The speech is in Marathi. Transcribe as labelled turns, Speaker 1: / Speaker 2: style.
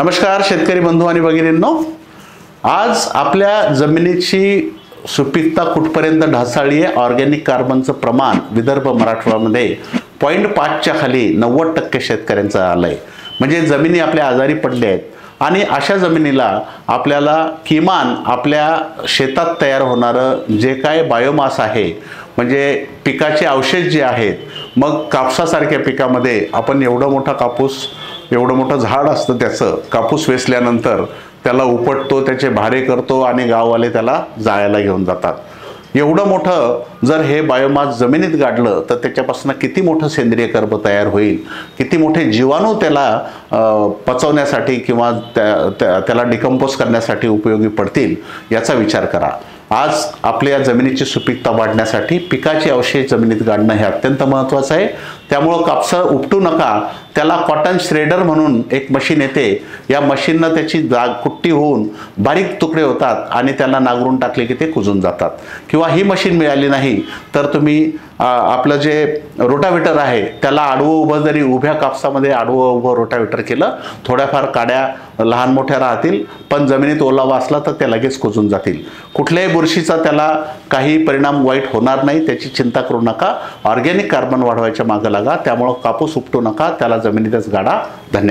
Speaker 1: नमस्कार शेतकरी बंधू आणि भगिनींनो, आज आपल्या जमिनीची सुपीकता कुठपर्यंत ढासळली आहे। ऑर्गॅनिक कार्बनचं प्रमाण विदर्भ मराठवाड्यामध्ये 0.5 च्या खाली 90% शेतकऱ्यांचं आलंय। म्हणजे जमिनी आपल्या आजारी पडल्या आहेत आणि अशा जमिनीला आपल्याला किमान आपल्या शेतात तयार होणारं जे काय बायोमास आहे, म्हणजे पिकाचे अवशेष जे आहेत, मग कापसासारख्या पिकामध्ये आपण एवढा मोठा कापूस, एवढं मोठं झाड असतं, त्याचं कापूस वेचल्यानंतर त्याला उपटतो, त्याचे भारे करतो आणि गाववाले त्याला जाळायला घेऊन जातात। एवढं मोठं जर हे बायोमास जमिनीत गाडलं तर त्याच्यापासून किती मोठं सेंद्रिय कर्ब तयार होईल, किती मोठे जीवाणू त्याला पचवण्यासाठी किंवा त्याला डिकंपोज करण्यासाठी उपयोगी पडतील याचा विचार करा। आज आपल्या जमिनीची सुपीकता वाढण्यासाठी पिकाचे अवशेष जमिनीत गाडणं हे अत्यंत महत्त्वाचं आहे। त्यामुळे कापसा उपटू नका, त्याला कॉटन श्रेडर म्हणून एक मशीन येते, या मशीननं त्याची कुट्टी होऊन बारीक तुकडे होतात आणि त्याला नांगरून टाकले की ते कुजून जातात। किंवा ही मशीन मिळाली नाही तर तुम्ही आपलं जे रोटावेटर आहे त्याला आडवं उभं, जरी उभ्या कापसामध्ये आडवं उभं रोटावेटर केलं, थोड्याफार काड्या लहान मोठ्या राहतील, पण जमिनीत ओलावा असला तर ते लगेच कुजून जातील। कुठल्याही बुरशीचा त्याला काही परिणाम वाईट होणार नाही, त्याची चिंता करू नका। ऑर्गॅनिक कार्बन वाढवायच्या मागे लागा, त्यामुळे कापूस उपटू नका, त्याला जमिनीतच गाडा। धन्यवाद।